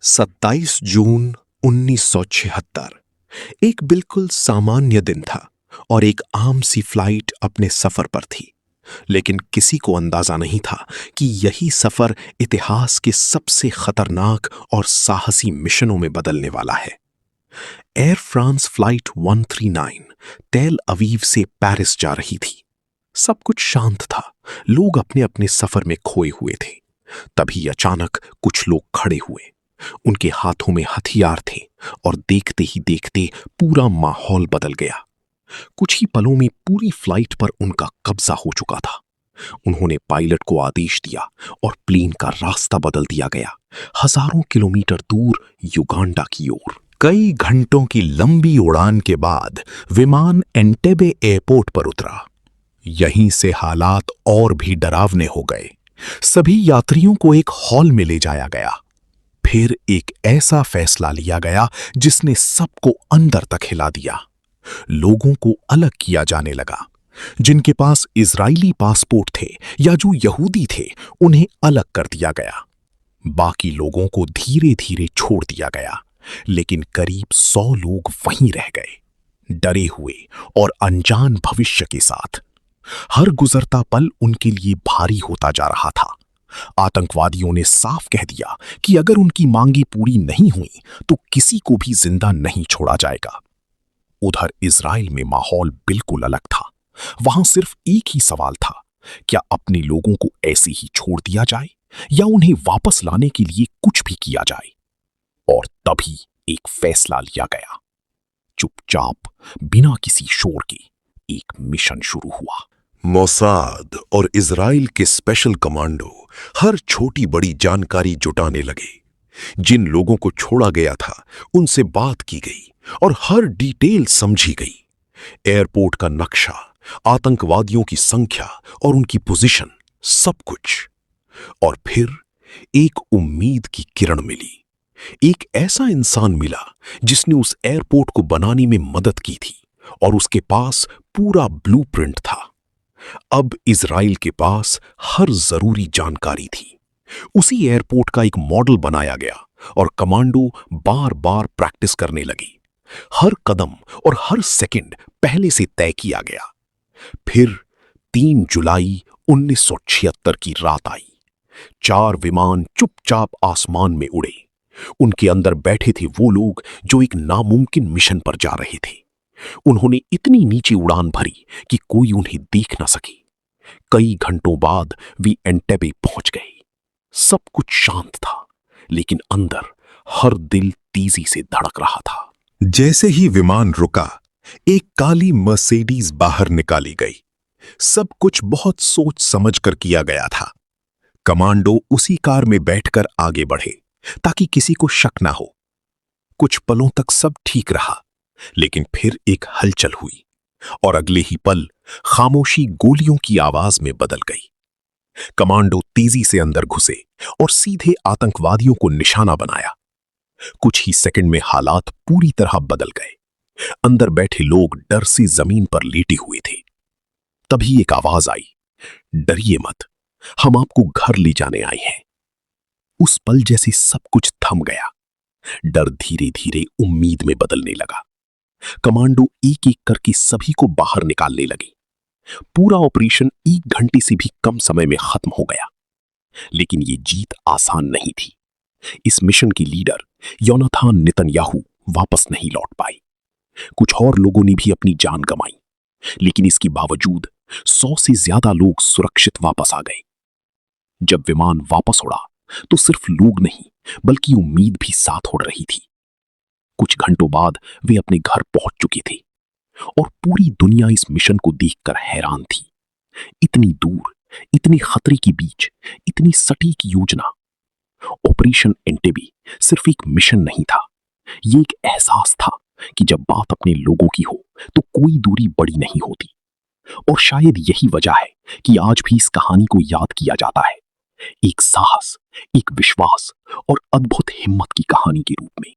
27 जून 1976 एक बिल्कुल सामान्य दिन था और एक आम सी फ्लाइट अपने सफर पर थी। लेकिन किसी को अंदाजा नहीं था कि यही सफर इतिहास के सबसे खतरनाक और साहसी मिशनों में बदलने वाला है। एयर फ्रांस फ्लाइट 139 तेल अवीव से पेरिस जा रही थी। सब कुछ शांत था, लोग अपने अपने सफर में खोए हुए थे। तभी अचानक कुछ लोग खड़े हुए। उनके हाथों में हथियार थे और देखते ही देखते पूरा माहौल बदल गया। कुछ ही पलों में पूरी फ्लाइट पर उनका कब्जा हो चुका था। उन्होंने पायलट को आदेश दिया और प्लेन का रास्ता बदल दिया गया, हजारों किलोमीटर दूर युगांडा की ओर। कई घंटों की लंबी उड़ान के बाद विमान एंटेबे एयरपोर्ट पर उतरा। यहीं से हालात और भी डरावने हो गए। सभी यात्रियों को एक हॉल में ले जाया गया। फिर एक ऐसा फैसला लिया गया जिसने सबको अंदर तक हिला दिया। लोगों को अलग किया जाने लगा। जिनके पास इजरायली पासपोर्ट थे या जो यहूदी थे, उन्हें अलग कर दिया गया। बाकी लोगों को धीरे धीरे छोड़ दिया गया, लेकिन करीब 100 लोग वहीं रह गए, डरे हुए और अनजान भविष्य के साथ। हर गुजरता पल उनके लिए भारी होता जा रहा था। आतंकवादियों ने साफ कह दिया कि अगर उनकी मांगी पूरी नहीं हुई तो किसी को भी जिंदा नहीं छोड़ा जाएगा। उधर इजराइल में माहौल बिल्कुल अलग था। वहां सिर्फ एक ही सवाल था, क्या अपने लोगों को ऐसे ही छोड़ दिया जाए या उन्हें वापस लाने के लिए कुछ भी किया जाए। और तभी एक फैसला लिया गया। चुपचाप, बिना किसी शोर के, एक मिशन शुरू हुआ। मोसाद और इजराइल के स्पेशल कमांडो हर छोटी बड़ी जानकारी जुटाने लगे। जिन लोगों को छोड़ा गया था उनसे बात की गई और हर डिटेल समझी गई। एयरपोर्ट का नक्शा, आतंकवादियों की संख्या और उनकी पोजीशन, सब कुछ। और फिर एक उम्मीद की किरण मिली। एक ऐसा इंसान मिला जिसने उस एयरपोर्ट को बनाने में मदद की थी और उसके पास पूरा ब्लूप्रिंट था। अब इजराइल के पास हर जरूरी जानकारी थी। उसी एयरपोर्ट का एक मॉडल बनाया गया और कमांडो बार बार प्रैक्टिस करने लगी। हर कदम और हर सेकंड पहले से तय किया गया। फिर 3 जुलाई 1976 की रात आई। 4 विमान चुपचाप आसमान में उड़े। उनके अंदर बैठे थे वो लोग जो एक नामुमकिन मिशन पर जा रहे थे। उन्होंने इतनी नीचे उड़ान भरी कि कोई उन्हें देख ना सके। कई घंटों बाद वे एंटेबे पहुंच गए। सब कुछ शांत था, लेकिन अंदर हर दिल तेजी से धड़क रहा था। जैसे ही विमान रुका, एक काली मर्सिडीज बाहर निकाली गई। सब कुछ बहुत सोच समझ कर किया गया था। कमांडो उसी कार में बैठकर आगे बढ़े ताकि किसी को शक ना हो। कुछ पलों तक सब ठीक रहा, लेकिन फिर एक हलचल हुई और अगले ही पल खामोशी गोलियों की आवाज में बदल गई। कमांडो तेजी से अंदर घुसे और सीधे आतंकवादियों को निशाना बनाया। कुछ ही सेकंड में हालात पूरी तरह बदल गए। अंदर बैठे लोग डर से जमीन पर लेटे हुए थे। तभी एक आवाज आई, डरिए मत, हम आपको घर ले जाने आए हैं। उस पल जैसे सब कुछ थम गया। डर धीरे धीरे उम्मीद में बदलने लगा। कमांडो एक एक करके सभी को बाहर निकालने लगे। पूरा ऑपरेशन 1 घंटे से भी कम समय में खत्म हो गया। लेकिन ये जीत आसान नहीं थी। इस मिशन की लीडर योनाथान नेतन्याहू वापस नहीं लौट पाई। कुछ और लोगों ने भी अपनी जान गंवाई, लेकिन इसके बावजूद 100 से ज्यादा लोग सुरक्षित वापस आ गए। जब विमान वापस उड़ा तो सिर्फ लोग नहीं, बल्कि उम्मीद भी साथ उड़ रही थी। कुछ घंटों बाद वे अपने घर पहुंच चुके थे और पूरी दुनिया इस मिशन को देखकर हैरान थी। इतनी दूर, इतने खतरे के बीच, इतनी सटीक योजना। ऑपरेशन एंटेबे सिर्फ एक मिशन नहीं था, ये एक एहसास था कि जब बात अपने लोगों की हो तो कोई दूरी बड़ी नहीं होती। और शायद यही वजह है कि आज भी इस कहानी को याद किया जाता है, एक साहस, एक विश्वास और अद्भुत हिम्मत की कहानी के रूप में।